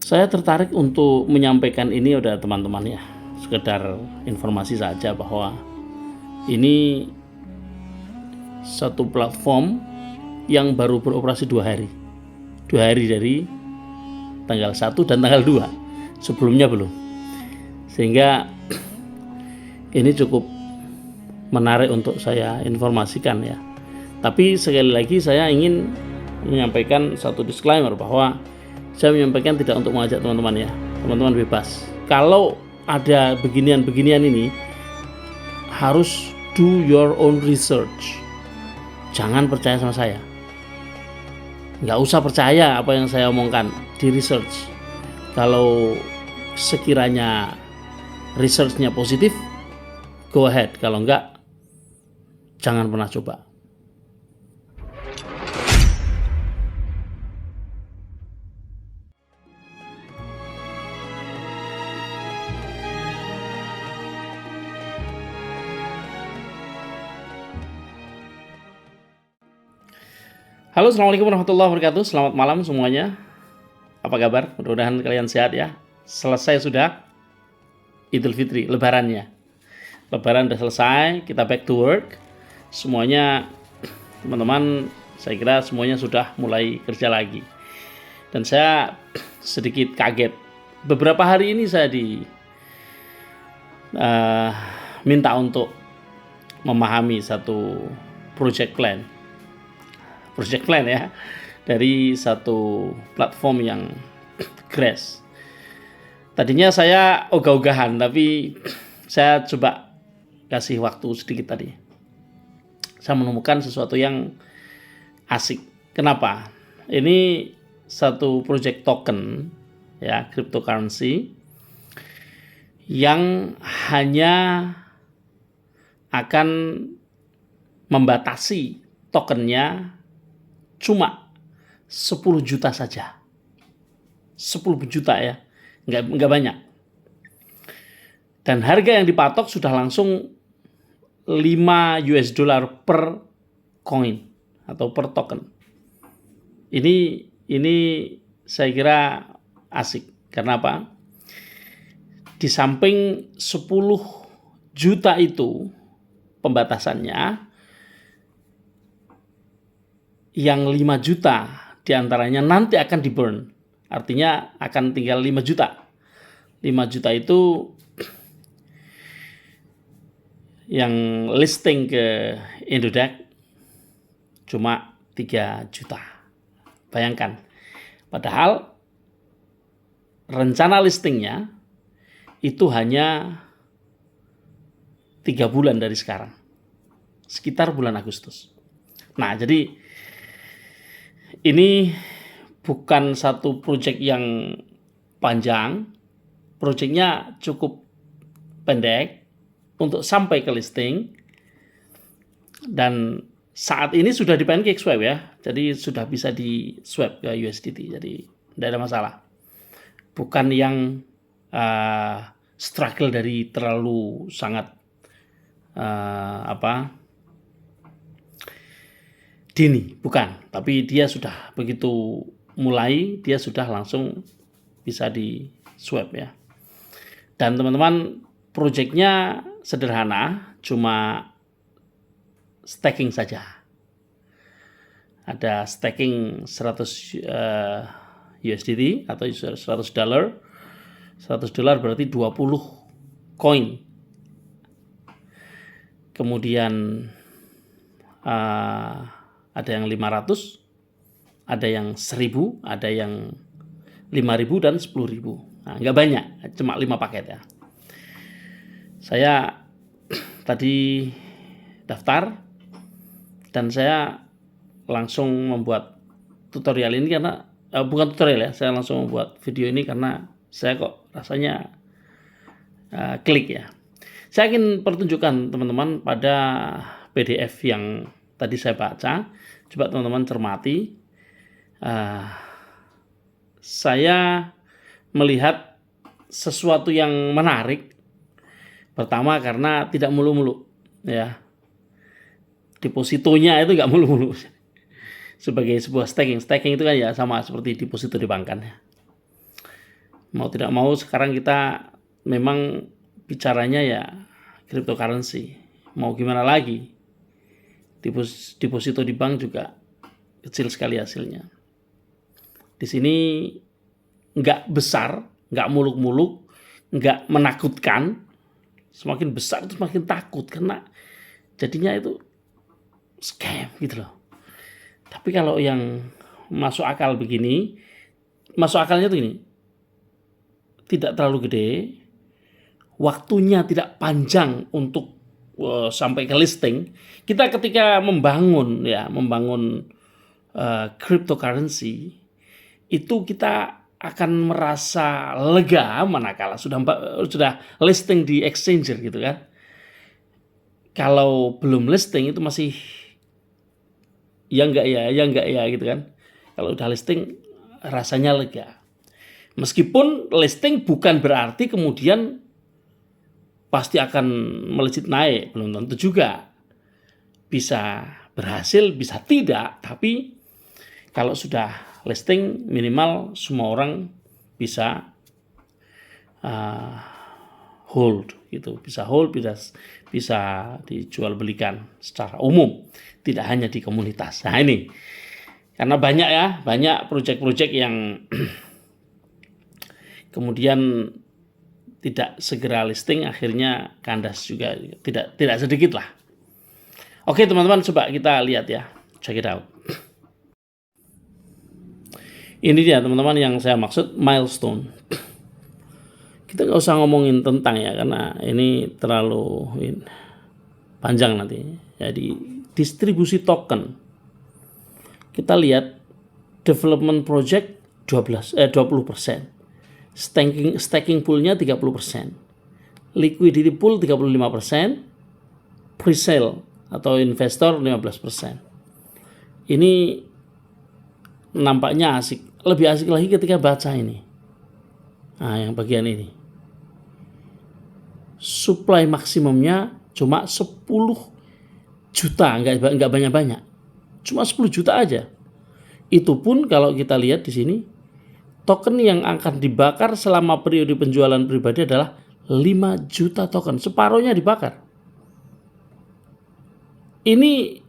Saya tertarik untuk menyampaikan ini pada teman-teman ya, sekedar informasi saja bahwa ini satu platform yang baru beroperasi 2 hari dari tanggal 1 dan tanggal 2, sebelumnya belum, sehingga ini cukup menarik untuk saya informasikan ya. Tapi sekali lagi saya ingin menyampaikan satu disclaimer bahwa saya menyampaikan tidak untuk mengajak teman-teman ya. Teman-teman bebas. Kalau ada beginian-beginian ini, harus do your own research. Jangan percaya sama saya. Nggak usah percaya apa yang saya omongkan, di research. Kalau sekiranya researchnya positif, go ahead. Kalau enggak, jangan pernah coba. Halo, assalamualaikum warahmatullahi wabarakatuh. Selamat malam semuanya. Apa kabar? Mudah-mudahan kalian sehat ya. Selesai sudah Idul Fitri, lebarannya. Lebaran udah selesai, kita back to work. Semuanya, teman-teman, saya kira semuanya sudah mulai kerja lagi. Dan saya sedikit kaget. Beberapa hari ini saya minta untuk memahami satu project plan ya, dari satu platform yang Grass. Tadinya saya ogah-ogahan, tapi saya coba kasih waktu sedikit tadi. Saya menemukan sesuatu yang asik. Kenapa? Ini satu project token ya, cryptocurrency yang hanya akan membatasi tokennya cuma 10 juta saja. 10 juta ya, nggak banyak. Dan harga yang dipatok sudah langsung $5 per coin atau per token. Ini saya kira asik. Karena apa? Di samping 10 juta itu pembatasannya, yang 5 juta diantaranya nanti akan di burn. Artinya akan tinggal 5 juta. 5 juta itu yang listing ke Indodax cuma 3 juta. Bayangkan. Padahal rencana listingnya itu hanya 3 bulan dari sekarang. Sekitar bulan Agustus. Nah, jadi ini bukan satu proyek yang panjang, proyeknya cukup pendek untuk sampai ke listing, dan saat ini sudah di PancakeSwap ya, jadi sudah bisa di swap ke USDT, jadi tidak ada masalah. Bukan yang struggle dari terlalu sangat dini, bukan, tapi dia sudah begitu mulai, dia sudah langsung bisa di swap ya. Dan teman-teman, proyeknya sederhana, cuma staking saja. Ada staking 100 USDT atau $100. $100 berarti 20 koin. Kemudian ada yang 500, ada yang 1000, ada yang 5000 dan 10.000. Nah, nggak banyak, cuma 5 paket ya. Saya tadi daftar dan saya langsung membuat tutorial ini karena bukan tutorial ya, saya langsung membuat video ini karena saya kok rasanya klik ya. Saya ingin pertunjukan teman-teman pada PDF yang tadi saya baca. Coba teman-teman cermati. Saya melihat sesuatu yang menarik. Pertama karena tidak mulu-mulu ya. Depositonya itu nggak mulu-mulu. Sebagai sebuah staking itu kan ya sama seperti deposito di bank kan ya. Mau tidak mau sekarang kita memang bicaranya ya cryptocurrency. Mau gimana lagi? Deposito di bank juga kecil sekali hasilnya. Di sini nggak besar, nggak muluk-muluk, nggak menakutkan. Semakin besar itu semakin takut karena jadinya itu scam gitu loh. Tapi kalau yang masuk akal begini, masuk akalnya tuh ini, tidak terlalu gede, waktunya tidak panjang untuk sampai ke listing. Kita ketika membangun cryptocurrency itu kita akan merasa lega manakala sudah listing di exchanger gitu kan. Kalau belum listing itu masih ya enggak ya gitu kan. Kalau udah listing rasanya lega. Meskipun listing bukan berarti kemudian pasti akan melejit naik, belum tentu juga. Bisa berhasil, bisa tidak, tapi kalau sudah listing minimal semua orang bisa hold gitu, bisa dijual belikan secara umum, tidak hanya di komunitas. Nah ini karena banyak proyek-proyek yang kemudian tidak segera listing, akhirnya kandas juga, tidak sedikit lah. Oke teman-teman, coba kita lihat ya, check it out. Ini dia teman-teman yang saya maksud milestone. Kita nggak usah ngomongin tentang ya, karena ini terlalu panjang nanti. Jadi distribusi token, kita lihat development project 20%, staking poolnya 30%, liquidity pool 35%, pre-sale atau investor 15%. Ini nampaknya asik. Lebih asik lagi ketika baca ini. Nah, yang bagian ini. Supply maksimumnya cuma 10 juta, enggak banyak-banyak. Cuma 10 juta aja. Itu pun kalau kita lihat di sini, token yang akan dibakar selama periode penjualan pribadi adalah 5 juta token. Separuhnya dibakar. Ini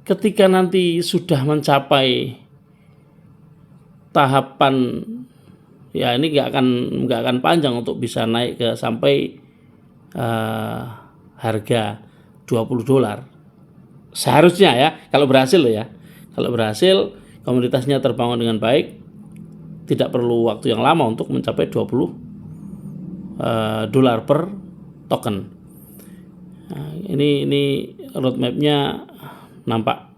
ketika nanti sudah mencapai tahapan, ya ini nggak akan panjang untuk bisa naik ke sampai harga $20. Seharusnya ya, kalau berhasil ya. Kalau berhasil, komunitasnya terbangun dengan baik, tidak perlu waktu yang lama untuk mencapai $20 per token. Nah, ini roadmapnya nampak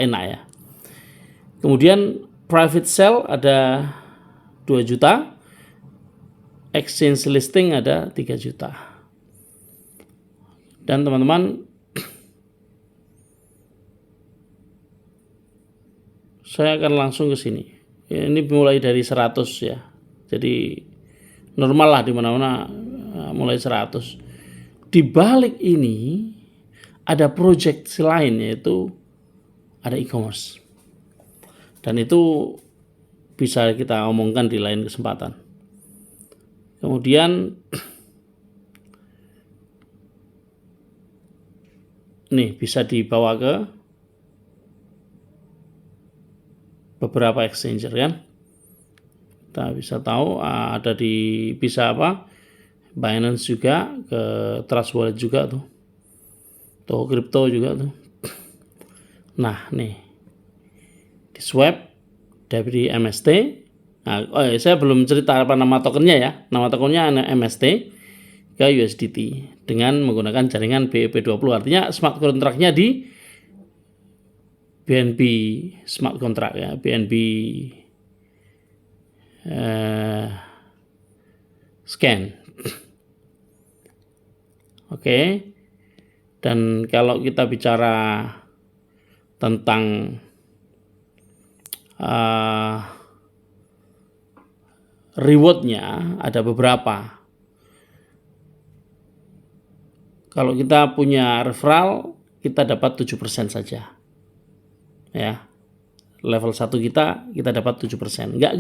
enak ya. Kemudian private sale ada 2 juta, exchange listing ada 3 juta. Dan teman-teman, saya akan langsung ke sini. Ini mulai dari 100 ya. Jadi normal lah di mana-mana mulai 100. Di balik ini ada project lain, yaitu ada e-commerce. Dan itu bisa kita omongkan di lain kesempatan. Kemudian nih bisa dibawa ke beberapa exchanger kan. Kita bisa tahu ada bisa Binance juga, ke Trust Wallet juga tuh. Toho Crypto juga tuh. Nah, nih. Di swap dari MST. Nah, saya belum cerita apa nama tokennya ya. Nama tokennya MST ke USDT dengan menggunakan jaringan BEP20. Artinya smart contract-nya di BNB smart contract ya, BNB scan. Oke. Dan kalau kita bicara tentang rewardnya ada beberapa. Kalau kita punya referral, kita dapat 7% saja. Ya. level 1 kita dapat 7%. Nggak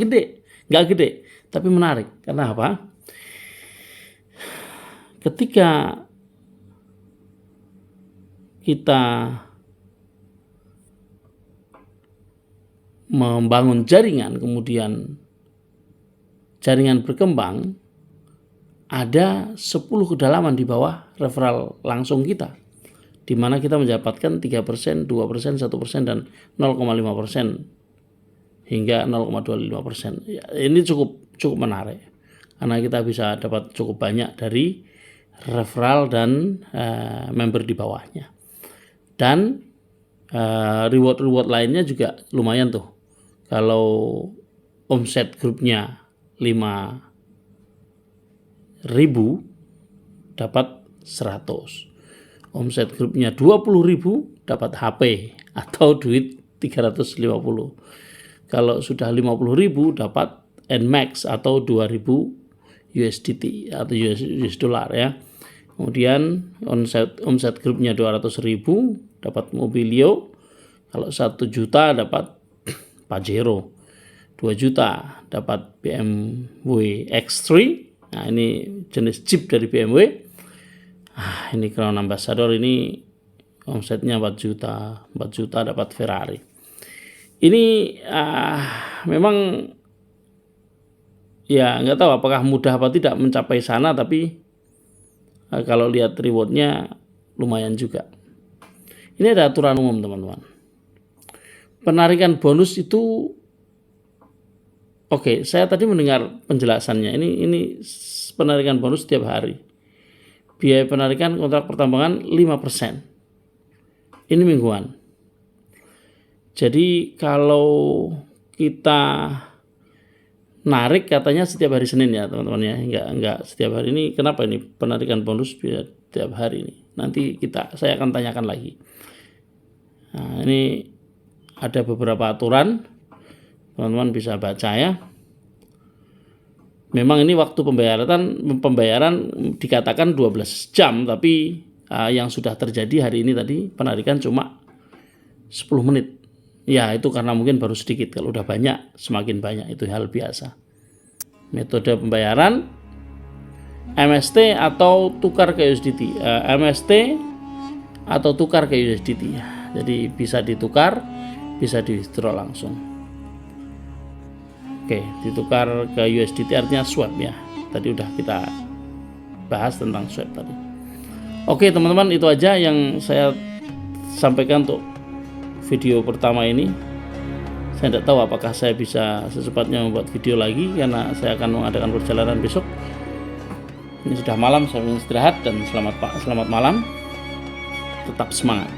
gede, tapi menarik. Karena apa? Ketika kita membangun jaringan, kemudian jaringan berkembang, ada 10 kedalaman di bawah referral langsung kita, di mana kita mendapatkan 3%, 2%, 1%, dan 0,5% hingga 0,25%. Ya, ini cukup menarik karena kita bisa dapat cukup banyak dari referral dan member di bawahnya. Dan reward lainnya juga lumayan tuh. Kalau omset grupnya 5.000 dapat 100. Omset grupnya 20.000 dapat HP atau duit 350. Kalau sudah 50.000 dapat NMAX atau 2.000 USDT atau US dollar ya. Kemudian omset grupnya 200.000 dapat Mobilio. Kalau 1 juta dapat Pajero. 2 juta dapat BMW X3. Nah, ini jenis Jeep dari BMW. Ini Crown Ambassador, ini omsetnya 4 juta dapat Ferrari. Ini memang ya nggak tahu apakah mudah apa tidak mencapai sana, tapi kalau lihat rewardnya lumayan juga. Ini ada aturan umum teman-teman. Penarikan bonus itu oke, saya tadi mendengar penjelasannya. Ini penarikan bonus setiap hari. Biaya penarikan kontrak pertambangan 5%. Ini mingguan. Jadi kalau kita narik katanya setiap hari Senin ya teman-teman ya, enggak setiap hari. Ini kenapa ini penarikan bonus setiap hari ini? Nanti saya akan tanyakan lagi. Nah, ini ada beberapa aturan, teman-teman bisa baca ya. Memang ini waktu pembayaran dikatakan 12 jam, tapi yang sudah terjadi hari ini tadi penarikan cuma 10 menit. Ya itu karena mungkin baru sedikit, kalau udah banyak semakin banyak, itu hal biasa. Metode pembayaran MST atau tukar ke USDT. MST atau tukar ke USDT. Jadi bisa ditukar, bisa di withdraw langsung. Oke, ditukar ke USDT artinya swap ya. Tadi udah kita bahas tentang swap tadi. Oke teman-teman, itu aja yang saya sampaikan untuk video pertama ini. Saya tidak tahu apakah saya bisa secepatnya membuat video lagi karena saya akan mengadakan perjalanan besok. Ini sudah malam, saya ingin istirahat dan selamat malam. Tetap semangat.